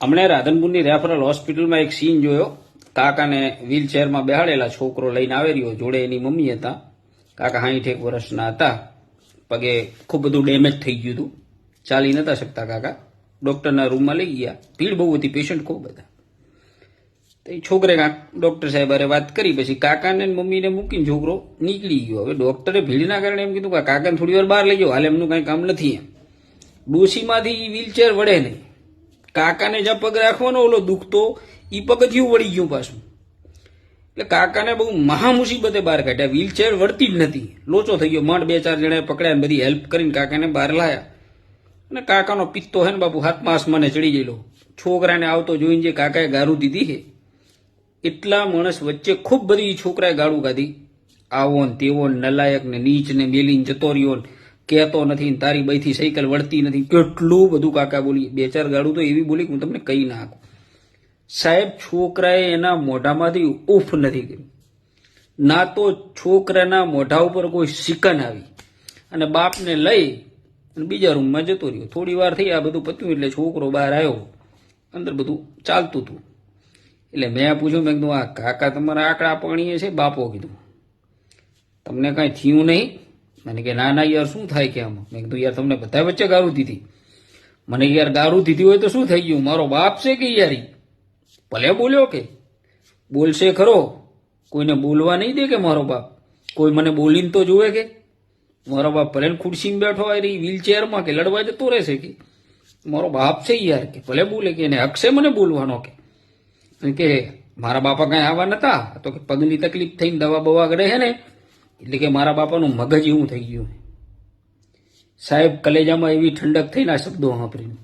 હમણાં રાધનપુરની રેફરલ હોસ્પિટલમાં એક સીન જોયો. કાકાને વ્હીલચેરમાં બેહાડેલા, છોકરો લઈને આવી રહ્યો, જોડે એની મમ્મી હતા. કાકા 61 વર્ષના હતા. પગે ખૂબ બધું ડેમેજ થઈ ગયું હતું, ચાલી નતા શકતા કાકા. ડોક્ટરના રૂમમાં લઈ ગયા, ભીડ બહુ હતી, પેશન્ટ ખૂબ હતા. તો એ છોકરે ડોક્ટર સાહેબ હારે વાત કરી, પછી કાકાને મમ્મીને મૂકીને છોકરો નીકળી ગયો. હવે ડોક્ટરે ભીડના કારણે એમ કીધું કે કાકાને થોડી વાર બહાર લઈ જાઓ, હાલ એમનું કંઈ કામ નથી. એમ ડોશીમાંથી વ્હીલચેર વળે નહીં. કાકાને જ્યાં પગ રાખવાનો ઓલો દુખતો એ પગથિયું વળી ગયું પાછું. એટલે કાકાને બહુ મહા મુસીબતે બહાર કાઢ્યા. વ્હીલચેર વળતી જ નથી, લોચો થઈ ગયો. માંડ 2-4 જણાએ પકડ્યા, બધી હેલ્પ કરીને કાકાને બહાર લાયા. અને કાકાનો પિત્તો હે ને બાપુ હાથમાં આસમાને ચડી ગયેલો. છોકરાને આવતો જોઈને જે કાકાએ ગારું દીધી છે, એટલા માણસ વચ્ચે ખૂબ બધી છોકરાએ ગાળું કાઢી. આવો ને તેવો ને નલાયક ને નીચ ને મેલીને જતો રહ્યો ને કહેતો નથી ને તારી બઈથી સાયકલ વળતી નથી, કેટલું બધું કાકા બોલી. 2-4 ગાળું તો એવી બોલી કે હું તમને કહી ના શકું. સાહેબ, છોકરાએ એના મોઢામાંથી ઉફ નથી કર્યું. ના તો છોકરાના મોઢા ઉપર કોઈ સિકન આવી. અને બાપને લઈ અને બીજા રૂમમાં જતો રહ્યો. થોડી વાર થઈ, આ બધું પત્યું એટલે છોકરો બહાર આવ્યો. અંદર બધું ચાલતું હતું. એટલે મેં પૂછ્યું, મેં કીધું આ કાકા તમારા આંકડા પગણીએ છે? બાપો કીધું તમને કાંઈ થયું નહીં? મને કે ના ના યાર, શું થાય કે આમાં? મેં કીધું યાર તમને બધા વચ્ચે ગારું દીધી. મને યાર ગારું દીધી હોય તો શું થઈ ગયું? મારો બાપ છે કે યાર? ભલે બોલ્યો કે બોલશે ખરો, કોઈને બોલવા નહીં દે કે મારો બાપ? કોઈ મને બોલીને તો જોવે કે મારો બાપ ભલે ખુરશીમાં બેઠો હોય રહી વ્હીલચેરમાં કે લડવા જતો રહેશે કે મારો બાપ છે યાર, કે ભલે બોલે કે એને હક છે મને બોલવાનો. કે મારા બાપા કાંઈ આવા નતા, તો કે પગની તકલીફ થઈને દવા બવા ગળે છે ને, એટલે કે મારા બાપાનું મગજ એવું થઈ ગયું. સાહેબ, કલેજામાં એવી ઠંડક થઈને આ શબ્દો સાંભળીને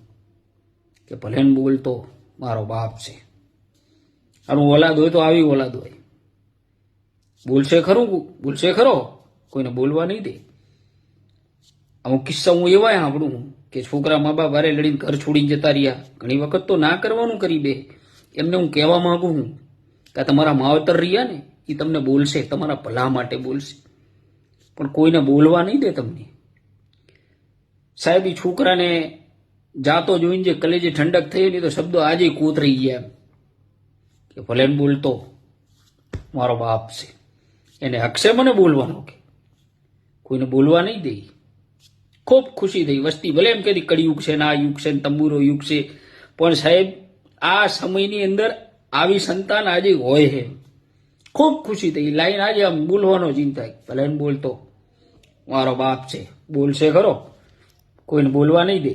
કે ભલે બોલતો મારો બાપ છે. આનું ઓલાદ હોય તો આવી ઓલાદ હોય. બોલશે ખરું, બોલશે ખરો, કોઈને બોલવા નહીં દે. અમુક કિસ્સા હું એવા સાંભળું કે છોકરા મા બાપ વારે લડીને ઘર છોડીને જતા રહ્યા. ઘણી વખત તો ના કરવાનું કરી દે. એમને હું કહેવા માંગુ છું કે તમારા માવતર રહ્યા ને એ તમને બોલશે, તમારા ભલા માટે બોલશે, પણ કોઈને બોલવા નહીં દે તમને. સાહેબ, એ છોકરાને જાતો જોઈને જે કલેજે ઠંડક થઈ ને તો શબ્દો આજે કોતરી ગયા કે ભલે બોલતો મારો બાપ છે, એને હક છે મને બોલવાનો, કે કોઈને બોલવા નહીં દે. ખૂબ ખુશી થઈ. વસ્તી ભલે એમ કહેતી કળિયુગ છે ને આ યુગ છે ને તંબુરો યુગ છે, પણ સાહેબ આ સમયની અંદર આવી સંતાન આજે હોય છે. ખૂબ ખુશી થઈ. લાઈન આજે આમ બોલવાનો ચિંતા, ભલે બોલતો મારો બાપ છે, બોલશે ખરો, કોઈને બોલવા નહીં દે.